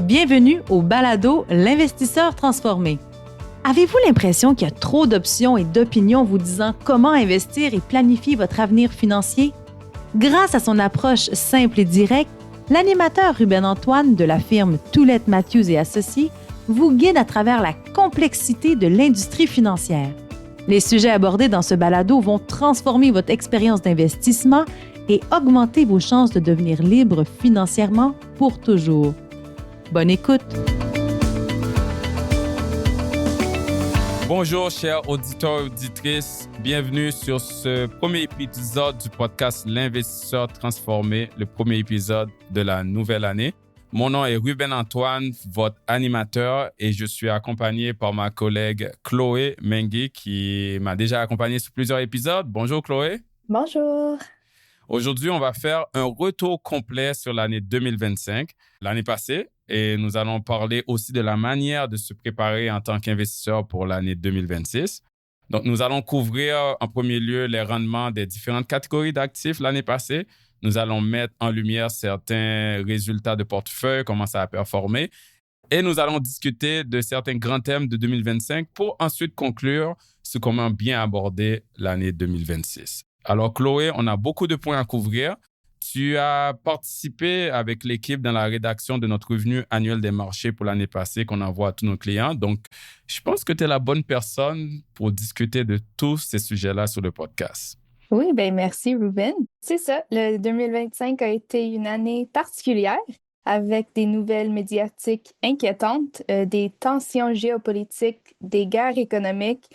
Bienvenue au balado L'investisseur transformé. Avez-vous l'impression qu'il y a trop d'options et d'opinions vous disant comment investir et planifier votre avenir financier? Grâce à son approche simple et directe, l'animateur Ruben Antoine de la firme Toulette Matthews et Associés vous guide à travers la complexité de l'industrie financière. Les sujets abordés dans ce balado vont transformer votre expérience d'investissement et augmenter vos chances de devenir libre financièrement pour toujours. Bonne écoute! Bonjour, chers auditeurs et auditrices. Bienvenue sur ce premier épisode du podcast L'Investisseur transformé, le premier épisode de la nouvelle année. Mon nom est Ruben Antoine, votre animateur, et je suis accompagné par ma collègue Chloé Mengi, qui m'a déjà accompagné sur plusieurs épisodes. Bonjour, Chloé. Bonjour. Aujourd'hui, on va faire un retour complet sur l'année 2025, l'année passée, et nous allons parler aussi de la manière de se préparer en tant qu'investisseur pour l'année 2026. Donc, nous allons couvrir en premier lieu les rendements des différentes catégories d'actifs l'année passée. Nous allons mettre en lumière certains résultats de portefeuille, comment ça a performé, et nous allons discuter de certains grands thèmes de 2025 pour ensuite conclure sur comment bien aborder l'année 2026. Alors, Chloé, on a beaucoup de points à couvrir. Tu as participé avec l'équipe dans la rédaction de notre revenu annuel des marchés pour l'année passée qu'on envoie à tous nos clients. Donc, je pense que tu es la bonne personne pour discuter de tous ces sujets-là sur le podcast. Oui, bien merci Ruben. C'est ça, le 2025 a été une année particulière avec des nouvelles médiatiques inquiétantes, des tensions géopolitiques, des guerres économiques,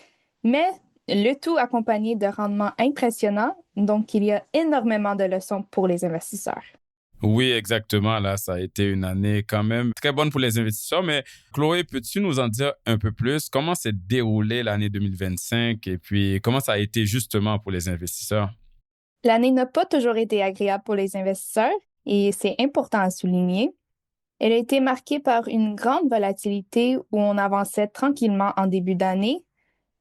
mais le tout accompagné de rendements impressionnants. Donc, il y a énormément de leçons pour les investisseurs. Oui, exactement. Là, ça a été une année quand même très bonne pour les investisseurs. Mais Chloé, peux-tu nous en dire un peu plus? Comment s'est déroulée l'année 2025 et puis comment ça a été justement pour les investisseurs? L'année n'a pas toujours été agréable pour les investisseurs et c'est important à souligner. Elle a été marquée par une grande volatilité où on avançait tranquillement en début d'année.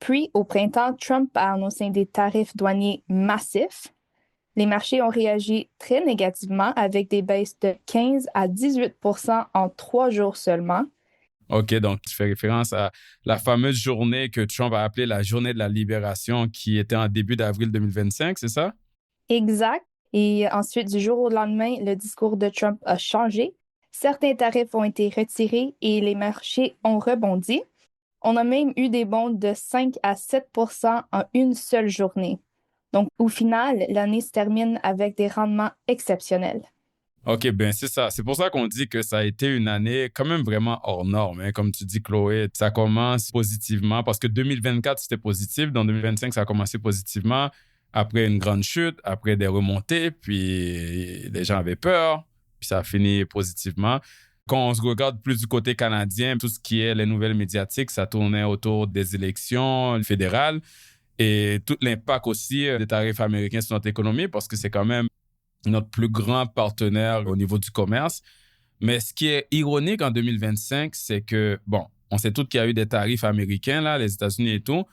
Puis, au printemps, Trump a annoncé des tarifs douaniers massifs. Les marchés ont réagi très négativement avec des baisses de 15 à 18 % en 3 jours seulement. OK, donc tu fais référence à la fameuse journée que Trump a appelée la journée de la libération qui était en début d'avril 2025, c'est ça? Exact. Et ensuite, du jour au lendemain, le discours de Trump a changé. Certains tarifs ont été retirés et les marchés ont rebondi. On a même eu des bonds de 5 à 7 % en une seule journée. Donc, au final, l'année se termine avec des rendements exceptionnels. OK, bien c'est ça. C'est pour ça qu'on dit que ça a été une année quand même vraiment hors norme. Hein. Comme tu dis, Chloé, ça commence positivement parce que 2024, c'était positif. Dans 2025, ça a commencé positivement. Après une grande chute, après des remontées, puis les gens avaient peur, puis ça a fini positivement. Quand on se regarde plus du côté canadien, tout ce qui est les nouvelles médiatiques, ça tournait autour des élections fédérales et tout l'impact aussi des tarifs américains sur notre économie parce que c'est quand même notre plus grand partenaire au niveau du commerce. Mais ce qui est ironique en 2025, c'est que, bon, on sait tous qu'il y a eu des tarifs américains, là, les États-Unis et tout,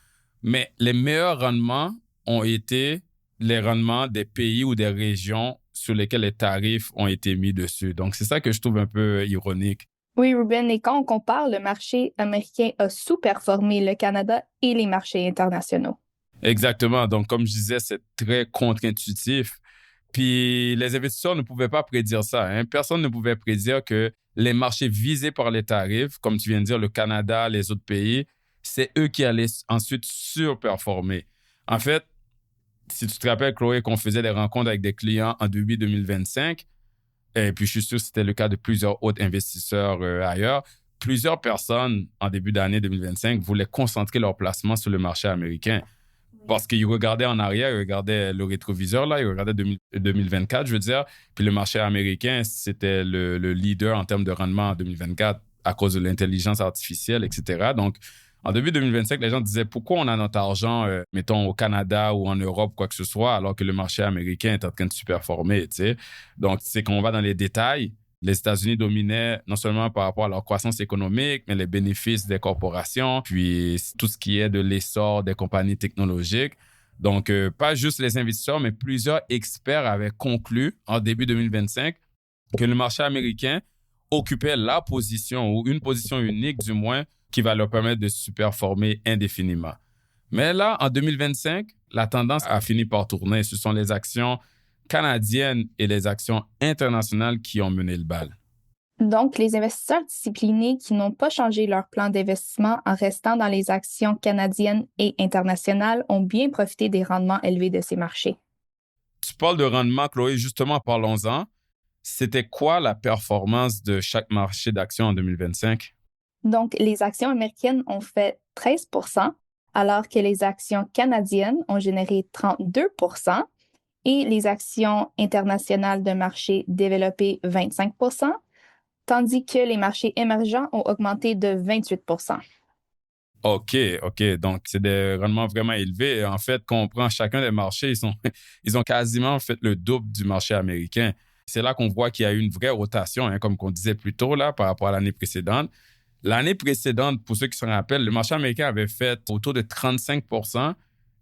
mais les meilleurs rendements ont été les rendements des pays ou des régions sur lesquels les tarifs ont été mis dessus. Donc, c'est ça que je trouve un peu ironique. Oui, Ruben, et quand on compare, le marché américain a sous-performé le Canada et les marchés internationaux. Exactement. Donc, comme je disais, c'est très contre-intuitif. Puis, les investisseurs ne pouvaient pas prédire ça. Hein. Personne ne pouvait prédire que les marchés visés par les tarifs, comme tu viens de dire, le Canada, les autres pays, c'est eux qui allaient ensuite surperformer. En fait, si tu te rappelles, Chloé, qu'on faisait des rencontres avec des clients en début 2025, et puis je suis sûr que c'était le cas de plusieurs autres investisseurs ailleurs, plusieurs personnes en début d'année 2025 voulaient concentrer leur placement sur le marché américain. Parce qu'ils regardaient en arrière, ils regardaient le rétroviseur, là, ils regardaient 2024, je veux dire. Puis le marché américain, c'était le leader en termes de rendement en 2024 à cause de l'intelligence artificielle, etc. Donc, en début 2025, les gens disaient pourquoi on a notre argent, mettons, au Canada ou en Europe, quoi que ce soit, alors que le marché américain est en train de superformer, tu sais. Donc, c'est qu'on va dans les détails. Les États-Unis dominaient non seulement par rapport à leur croissance économique, mais les bénéfices des corporations, puis tout ce qui est de l'essor des compagnies technologiques. Donc, pas juste les investisseurs, mais plusieurs experts avaient conclu en début 2025 que le marché américain occuper la position ou une position unique du moins qui va leur permettre de se superformer indéfiniment. Mais là, en 2025, la tendance a fini par tourner. Ce sont les actions canadiennes et les actions internationales qui ont mené le bal. Donc, les investisseurs disciplinés qui n'ont pas changé leur plan d'investissement en restant dans les actions canadiennes et internationales ont bien profité des rendements élevés de ces marchés. Tu parles de rendement, Chloé, justement, parlons-en. C'était quoi la performance de chaque marché d'actions en 2025? Donc, les actions américaines ont fait 13 alors que les actions canadiennes ont généré 32 et les actions internationales de marchés développés 25 tandis que les marchés émergents ont augmenté de 28 OK. Donc, c'est des rendements vraiment élevés. En fait, quand on prend chacun des marchés, ils ont quasiment fait le double du marché américain. C'est là qu'on voit qu'il y a eu une vraie rotation, hein, comme on disait plus tôt, là, par rapport à l'année précédente. L'année précédente, pour ceux qui se rappellent, le marché américain avait fait autour de 35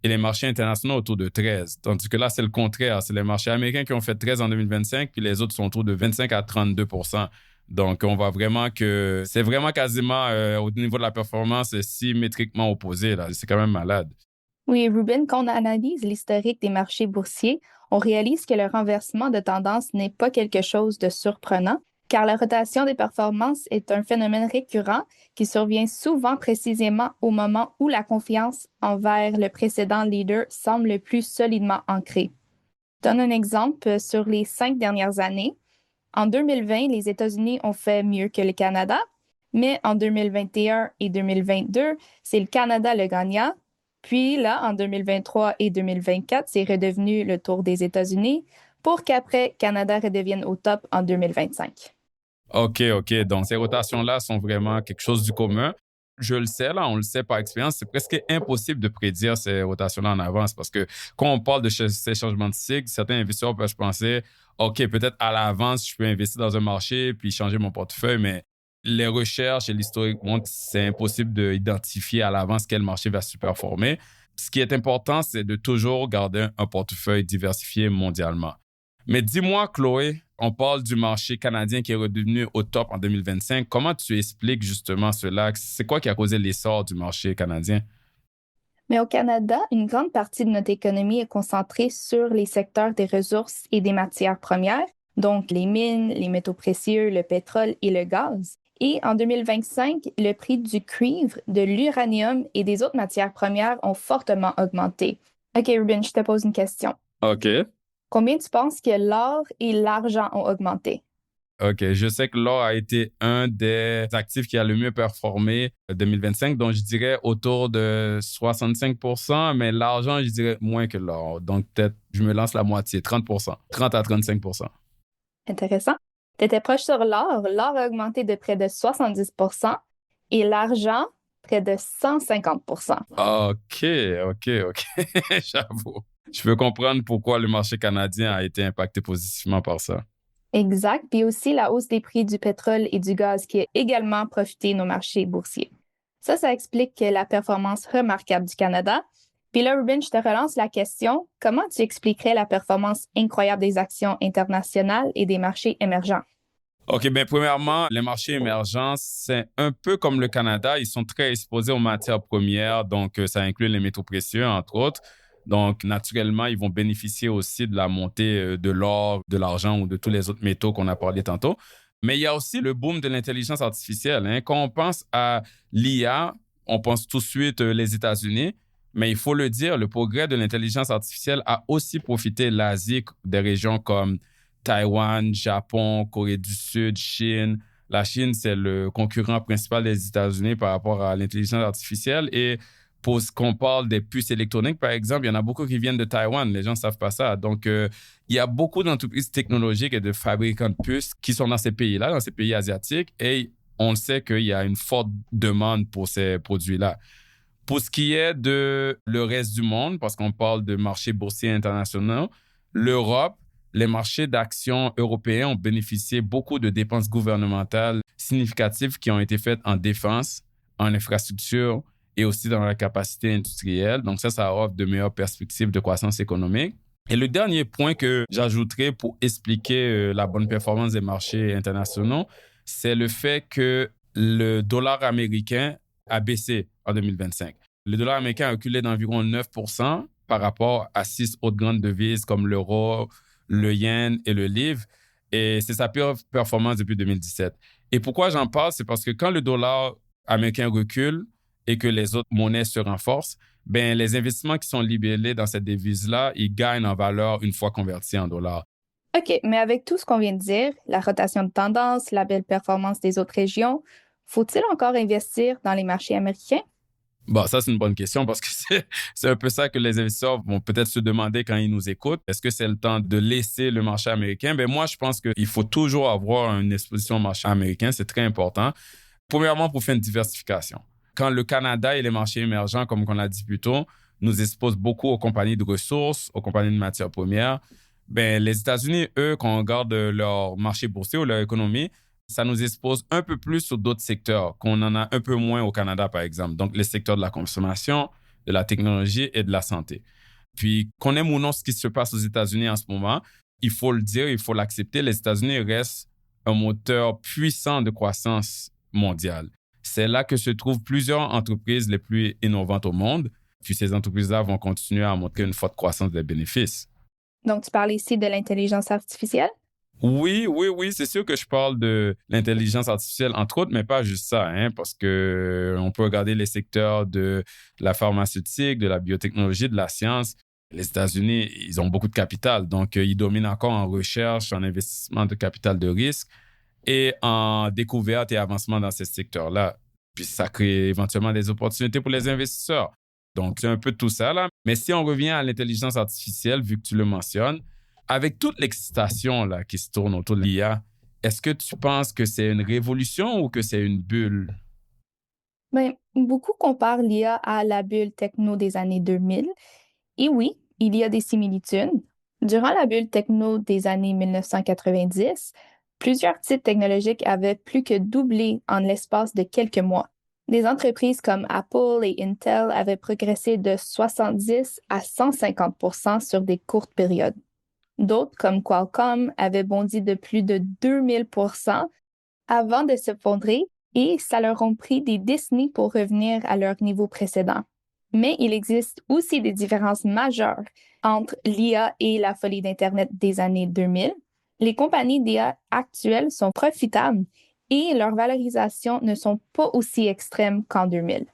et les marchés internationaux autour de 13. Tandis que là, c'est le contraire. C'est les marchés américains qui ont fait 13 en 2025, puis les autres sont autour de 25 à 32 Donc, on voit vraiment que c'est vraiment quasiment au niveau de la performance symétriquement opposé, là. C'est quand même malade. Oui, Ruben, quand on analyse l'historique des marchés boursiers, on réalise que le renversement de tendance n'est pas quelque chose de surprenant, car la rotation des performances est un phénomène récurrent qui survient souvent précisément au moment où la confiance envers le précédent leader semble le plus solidement ancrée. Je donne un exemple sur les 5 dernières années. En 2020, les États-Unis ont fait mieux que le Canada, mais en 2021 et 2022, c'est le Canada le gagnant. Puis là, en 2023 et 2024, c'est redevenu le tour des États-Unis pour qu'après, Canada redevienne au top en 2025. OK. Donc, ces rotations-là sont vraiment quelque chose du commun. Je le sais, là, on le sait par expérience, c'est presque impossible de prédire ces rotations-là en avance parce que quand on parle de ces changements de cycle, certains investisseurs peuvent penser, OK, peut-être à l'avance, je peux investir dans un marché puis changer mon portefeuille, mais les recherches et l'historique montrent que c'est impossible d'identifier à l'avance quel marché va se superformer. Ce qui est important, c'est de toujours garder un portefeuille diversifié mondialement. Mais dis-moi, Chloé, on parle du marché canadien qui est redevenu au top en 2025. Comment tu expliques justement cela? C'est quoi qui a causé l'essor du marché canadien? Mais au Canada, une grande partie de notre économie est concentrée sur les secteurs des ressources et des matières premières, donc les mines, les métaux précieux, le pétrole et le gaz. Et en 2025, le prix du cuivre, de l'uranium et des autres matières premières ont fortement augmenté. OK, Ruben, je te pose une question. OK. Combien tu penses que l'or et l'argent ont augmenté? OK, je sais que l'or a été un des actifs qui a le mieux performé en 2025, donc je dirais autour de 65 mais l'argent, je dirais moins que l'or. Donc peut-être, je me lance la moitié, 30 30 à 35 Intéressant. Tu étais proche sur l'or. L'or a augmenté de près de 70 et l'argent, près de 150 OK. J'avoue. Je peux comprendre pourquoi le marché canadien a été impacté positivement par ça. Exact. Puis aussi la hausse des prix du pétrole et du gaz qui a également profité nos marchés boursiers. Ça explique la performance remarquable du Canada. Puis là, Ruben, je te relance la question. Comment tu expliquerais la performance incroyable des actions internationales et des marchés émergents? OK, bien, premièrement, les marchés émergents, c'est un peu comme le Canada. Ils sont très exposés aux matières premières, donc ça inclut les métaux précieux, entre autres. Donc, naturellement, ils vont bénéficier aussi de la montée de l'or, de l'argent ou de tous les autres métaux qu'on a parlé tantôt. Mais il y a aussi le boom de l'intelligence artificielle, hein. Quand on pense à l'IA, on pense tout de suite les États-Unis. Mais il faut le dire, le progrès de l'intelligence artificielle a aussi profité l'Asie, des régions comme Taïwan, Japon, Corée du Sud, Chine. La Chine, c'est le concurrent principal des États-Unis par rapport à l'intelligence artificielle. Et pour ce qu'on parle des puces électroniques, par exemple, il y en a beaucoup qui viennent de Taïwan. Les gens ne savent pas ça. Donc, il y a beaucoup d'entreprises technologiques et de fabricants de puces qui sont dans ces pays-là, dans ces pays asiatiques. Et on sait qu'il y a une forte demande pour ces produits-là. Pour ce qui est de le reste du monde, parce qu'on parle de marchés boursiers internationaux, l'Europe, les marchés d'actions européens ont bénéficié beaucoup de dépenses gouvernementales significatives qui ont été faites en défense, en infrastructure et aussi dans la capacité industrielle. Donc ça offre de meilleures perspectives de croissance économique. Et le dernier point que j'ajouterai pour expliquer la bonne performance des marchés internationaux, c'est le fait que le dollar américain a baissé en 2025. Le dollar américain a reculé d'environ 9% par rapport à 6 autres grandes devises comme l'euro, le yen et le livre. Et c'est sa pire performance depuis 2017. Et pourquoi j'en parle? C'est parce que quand le dollar américain recule et que les autres monnaies se renforcent, ben, les investissements qui sont libellés dans cette devise-là, ils gagnent en valeur une fois convertis en dollars. OK, mais avec tout ce qu'on vient de dire, la rotation de tendance, la belle performance des autres régions, faut-il encore investir dans les marchés américains? Bon, ça, c'est une bonne question parce que c'est un peu ça que les investisseurs vont peut-être se demander quand ils nous écoutent. Est-ce que c'est le temps de laisser le marché américain? Ben, moi, je pense qu'il faut toujours avoir une exposition au marché américain. C'est très important. Premièrement, pour faire une diversification. Quand le Canada et les marchés émergents, comme on l'a dit plus tôt, nous exposent beaucoup aux compagnies de ressources, aux compagnies de matières premières, ben, les États-Unis, eux, quand on regarde leur marché boursier ou leur économie, ça nous expose un peu plus sur d'autres secteurs, qu'on en a un peu moins au Canada, par exemple. Donc, les secteurs de la consommation, de la technologie et de la santé. Puis, qu'on aime ou non ce qui se passe aux États-Unis en ce moment, il faut le dire, il faut l'accepter, les États-Unis restent un moteur puissant de croissance mondiale. C'est là que se trouvent plusieurs entreprises les plus innovantes au monde. Puis, ces entreprises-là vont continuer à montrer une forte croissance des bénéfices. Donc, tu parles ici de l'intelligence artificielle? Oui, c'est sûr que je parle de l'intelligence artificielle, entre autres, mais pas juste ça, hein, parce que on peut regarder les secteurs de la pharmaceutique, de la biotechnologie, de la science. Les États-Unis, ils ont beaucoup de capital, donc ils dominent encore en recherche, en investissement de capital de risque et en découverte et avancement dans ces secteurs-là. Puis ça crée éventuellement des opportunités pour les investisseurs. Donc, c'est un peu tout ça, là. Mais si on revient à l'intelligence artificielle, vu que tu le mentionnes, avec toute l'excitation là, qui se tourne autour de l'IA, est-ce que tu penses que c'est une révolution ou que c'est une bulle? Bien, beaucoup comparent l'IA à la bulle techno des années 2000. Et oui, il y a des similitudes. Durant la bulle techno des années 1990, plusieurs titres technologiques avaient plus que doublé en l'espace de quelques mois. Des entreprises comme Apple et Intel avaient progressé de 70 à 150% sur des courtes périodes. D'autres, comme Qualcomm, avaient bondi de plus de 2000% avant de s'effondrer et ça leur a pris des décennies pour revenir à leur niveau précédent. Mais il existe aussi des différences majeures entre l'IA et la folie d'Internet des années 2000. Les compagnies d'IA actuelles sont profitables et leurs valorisations ne sont pas aussi extrêmes qu'en 2000.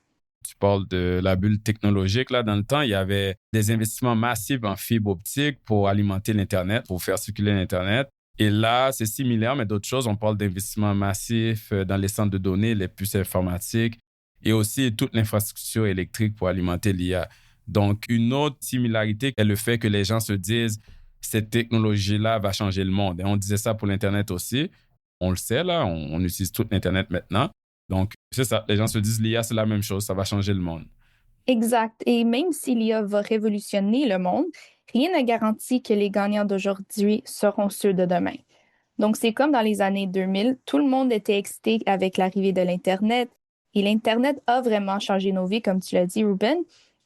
Tu parles de la bulle technologique. Là, dans le temps, il y avait des investissements massifs en fibre optique pour alimenter l'Internet, pour faire circuler l'Internet. Et là, c'est similaire, mais d'autres choses. On parle d'investissements massifs dans les centres de données, les puces informatiques et aussi toute l'infrastructure électrique pour alimenter l'IA. Donc, une autre similarité est le fait que les gens se disent cette technologie-là va changer le monde. Et on disait ça pour l'Internet aussi. On le sait, là, on utilise tout l'Internet maintenant. Donc, c'est ça. Les gens se disent l'IA, c'est la même chose. Ça va changer le monde. Exact. Et même si l'IA va révolutionner le monde, rien ne garantit que les gagnants d'aujourd'hui seront ceux de demain. Donc, c'est comme dans les années 2000, tout le monde était excité avec l'arrivée de l'Internet. Et l'Internet a vraiment changé nos vies, comme tu l'as dit, Ruben.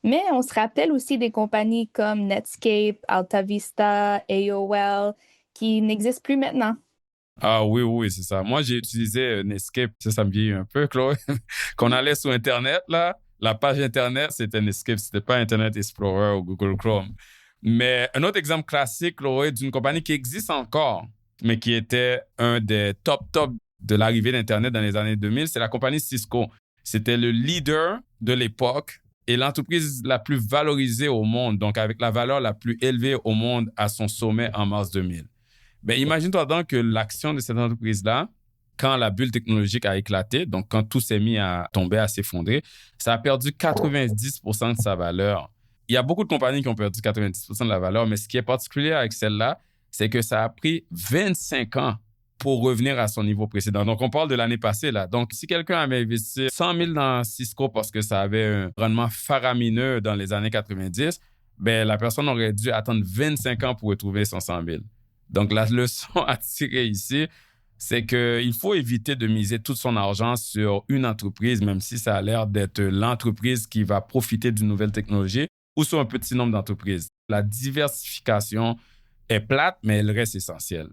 Mais on se rappelle aussi des compagnies comme Netscape, AltaVista, AOL, qui n'existent plus maintenant. Ah oui, c'est ça. Moi, j'ai utilisé Netscape. Ça me vieillit un peu, Chloé. Quand on allait sur Internet, là, la page Internet, c'était Netscape. C'était pas Internet Explorer ou Google Chrome. Mais un autre exemple classique, Chloé, d'une compagnie qui existe encore, mais qui était un des top de l'arrivée d'Internet dans les années 2000, c'est la compagnie Cisco. C'était le leader de l'époque et l'entreprise la plus valorisée au monde, donc avec la valeur la plus élevée au monde à son sommet en mars 2000. Ben, imagine-toi donc que l'action de cette entreprise-là, quand la bulle technologique a éclaté, donc quand tout s'est mis à tomber, à s'effondrer, ça a perdu 90% de sa valeur. Il y a beaucoup de compagnies qui ont perdu 90% de la valeur, mais ce qui est particulier avec celle-là, c'est que ça a pris 25 ans pour revenir à son niveau précédent. Donc, on parle de l'année passée, là. Donc, si quelqu'un avait investi 100 000 dans Cisco parce que ça avait un rendement faramineux dans les années 90, ben, la personne aurait dû attendre 25 ans pour retrouver son 100 000. Donc, la leçon à tirer ici, c'est qu'il faut éviter de miser tout son argent sur une entreprise, même si ça a l'air d'être l'entreprise qui va profiter d'une nouvelle technologie, ou sur un petit nombre d'entreprises. La diversification est plate, mais elle reste essentielle.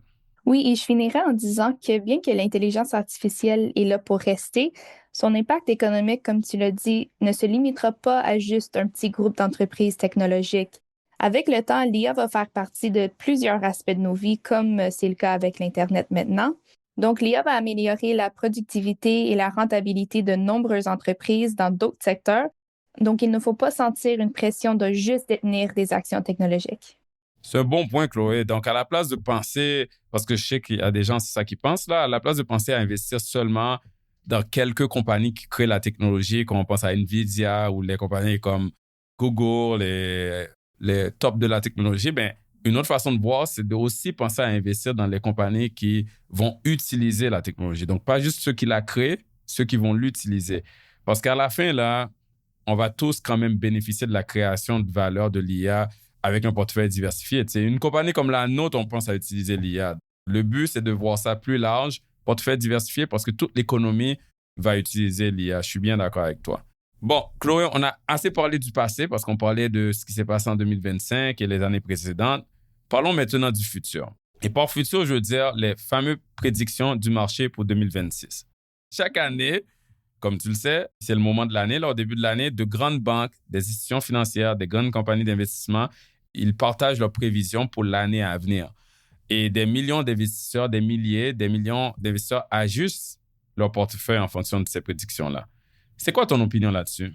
Oui, et je finirai en disant que bien que l'intelligence artificielle est là pour rester, son impact économique, comme tu l'as dit, ne se limitera pas à juste un petit groupe d'entreprises technologiques. Avec le temps, l'IA va faire partie de plusieurs aspects de nos vies, comme c'est le cas avec l'Internet maintenant. Donc, l'IA va améliorer la productivité et la rentabilité de nombreuses entreprises dans d'autres secteurs. Donc, il ne faut pas sentir une pression de juste détenir des actions technologiques. C'est un bon point, Chloé. Donc, à la place de penser, parce que je sais qu'il y a des gens, c'est ça qui pensent là, à la place de penser à investir seulement dans quelques compagnies qui créent la technologie, comme on pense à Nvidia ou les compagnies comme Google, les tops de la technologie, ben, une autre façon de voir, c'est de aussi penser à investir dans les compagnies qui vont utiliser la technologie. Donc, pas juste ceux qui la créent, ceux qui vont l'utiliser. Parce qu'à la fin, là, on va tous quand même bénéficier de la création de valeur de l'IA avec un portefeuille diversifié. T'sais, une compagnie comme la nôtre, on pense à utiliser l'IA. Le but, c'est de voir ça plus large, portefeuille diversifié, parce que toute l'économie va utiliser l'IA. Je suis bien d'accord avec toi. Bon, Chloé, on a assez parlé du passé parce qu'on parlait de ce qui s'est passé en 2025 et les années précédentes. Parlons maintenant du futur. Et par futur, je veux dire les fameuses prédictions du marché pour 2026. Chaque année, comme tu le sais, c'est le moment de l'année, là, au début de l'année, de grandes banques, des institutions financières, des grandes compagnies d'investissement, ils partagent leurs prévisions pour l'année à venir. Et des millions d'investisseurs, des milliers, des millions d'investisseurs ajustent leur portefeuille en fonction de ces prédictions-là. C'est quoi ton opinion là-dessus?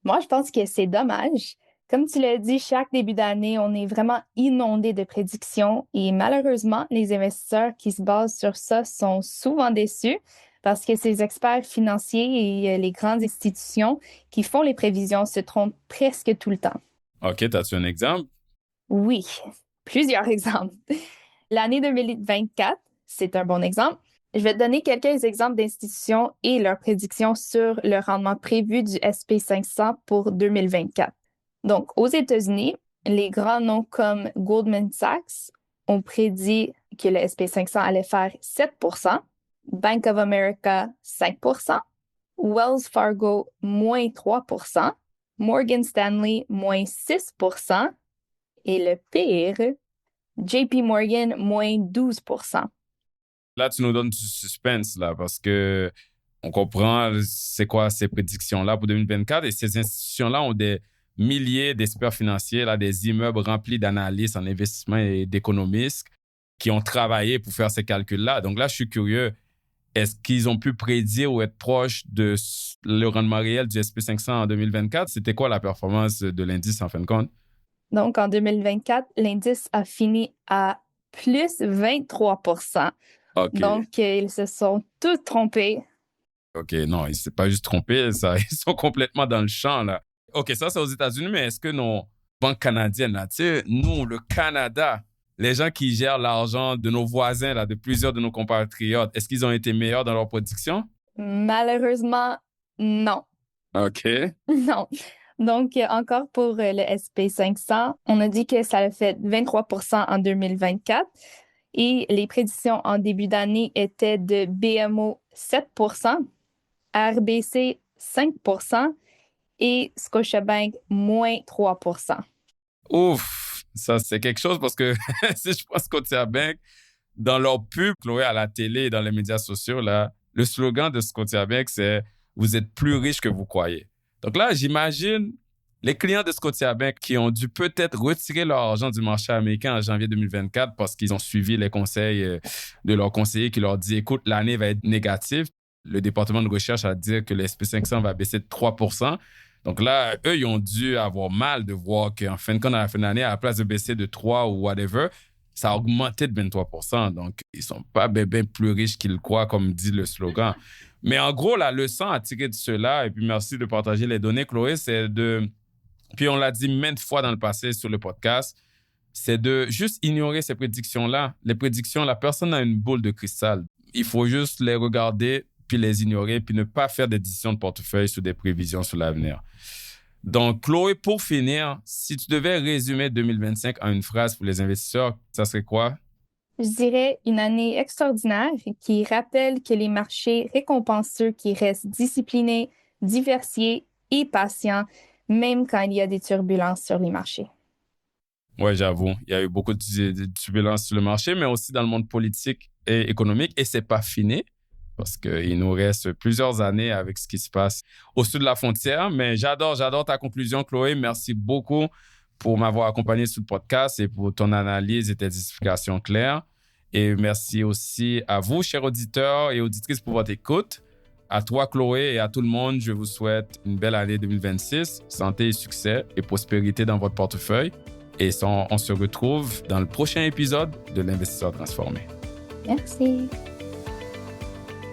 Moi, je pense que c'est dommage. Comme tu l'as dit, chaque début d'année, on est vraiment inondé de prédictions et malheureusement, les investisseurs qui se basent sur ça sont souvent déçus parce que ces experts financiers et les grandes institutions qui font les prévisions se trompent presque tout le temps. OK, as-tu un exemple? Oui, plusieurs exemples. L'année 2024, c'est un bon exemple. Je vais te donner quelques exemples d'institutions et leurs prédictions sur le rendement prévu du SP 500 pour 2024. Donc, aux États-Unis, les grands noms comme Goldman Sachs ont prédit que le SP 500 allait faire 7 Bank of America 5 Wells Fargo moins 3 Morgan Stanley moins 6 et le pire, JP Morgan moins 12 Là, tu nous donnes du suspense, là, parce que on comprend c'est quoi ces prédictions-là pour 2024 et ces institutions-là ont des milliers d'experts financiers, là, des immeubles remplis d'analystes en investissement et d'économistes qui ont travaillé pour faire ces calculs-là. Donc là, je suis curieux, est-ce qu'ils ont pu prédire ou être proches de le rendement réel du SP 500 en 2024? C'était quoi la performance de l'indice en fin de compte? Donc, en 2024, l'indice a fini à plus 23 OK. Donc, ils se sont tous trompés. OK, non, ils ne s'est pas juste trompé, ça, ils sont complètement dans le champ, là. OK, ça, c'est aux États-Unis, mais est-ce que nos banques canadiennes, là, tu sais, nous, le Canada, les gens qui gèrent l'argent de nos voisins, là, de plusieurs de nos compatriotes, est-ce qu'ils ont été meilleurs dans leurs prédictions? Malheureusement, non. OK. Non. Donc, encore pour le SP 500, on a dit que ça a fait 23 en 2024 et les prédictions en début d'année étaient de BMO 7 RBC 5 et Scotiabank moins 3 Ouf, ça, c'est quelque chose parce que si je pense Scotiabank, dans leur pub, Chloé, à la télé et dans les médias sociaux, là, le slogan de Scotiabank, c'est «Vous êtes plus riche que vous croyez». Donc là, j'imagine les clients de Scotiabank qui ont dû peut-être retirer leur argent du marché américain en janvier 2024 parce qu'ils ont suivi les conseils de leur conseiller qui leur dit «Écoute, l'année va être négative». Le département de recherche a dit que le SP 500 va baisser de 3 Donc là, eux, ils ont dû avoir mal de voir qu'en fin de compte, à la fin de l'année, à la place de baisser de 3 ou whatever, ça a augmenté de 23 Donc, ils ne sont pas bien plus riches qu'ils le croient, comme dit le slogan. Mais en gros, la leçon à tirer de cela, et puis merci de partager les données, Chloé, c'est de... Puis on l'a dit maintes fois dans le passé sur le podcast, c'est de juste ignorer ces prédictions-là. Les prédictions, la personne a une boule de cristal. Il faut juste les regarder, puis les ignorer, puis ne pas faire des décisions de portefeuille sur des prévisions sur l'avenir. Donc, Chloé, pour finir, si tu devais résumer 2025 en une phrase pour les investisseurs, ça serait quoi? Je dirais une année extraordinaire qui rappelle que les marchés récompensent ceux qui restent disciplinés, diversifiés et patients, même quand il y a des turbulences sur les marchés. Ouais, j'avoue. Il y a eu beaucoup de turbulences sur le marché, mais aussi dans le monde politique et économique. Et c'est pas fini parce qu'il nous reste plusieurs années avec ce qui se passe au sud de la frontière. Mais j'adore ta conclusion, Chloé. Merci beaucoup pour m'avoir accompagné sur le podcast et pour ton analyse et tes explications claires. Et merci aussi à vous, chers auditeurs et auditrices, pour votre écoute. À toi, Chloé, et à tout le monde, je vous souhaite une belle année 2026, santé et succès et prospérité dans votre portefeuille. Et on se retrouve dans le prochain épisode de l'Investisseur transformé. Merci.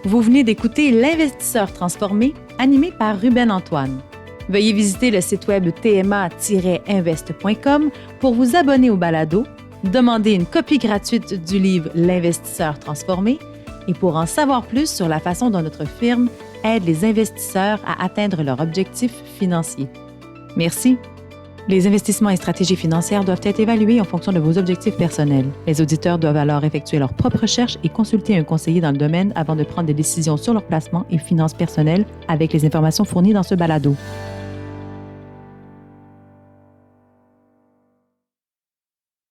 Vous venez d'écouter L'Investisseur transformé, animé par Ruben Antoine. Veuillez visiter le site web tma-invest.com pour vous abonner au balado, demander une copie gratuite du livre L'Investisseur transformé et pour en savoir plus sur la façon dont notre firme aide les investisseurs à atteindre leurs objectifs financiers. Merci. Les investissements et stratégies financières doivent être évalués en fonction de vos objectifs personnels. Les auditeurs doivent alors effectuer leurs propres recherches et consulter un conseiller dans le domaine avant de prendre des décisions sur leur placement et finances personnelles avec les informations fournies dans ce balado.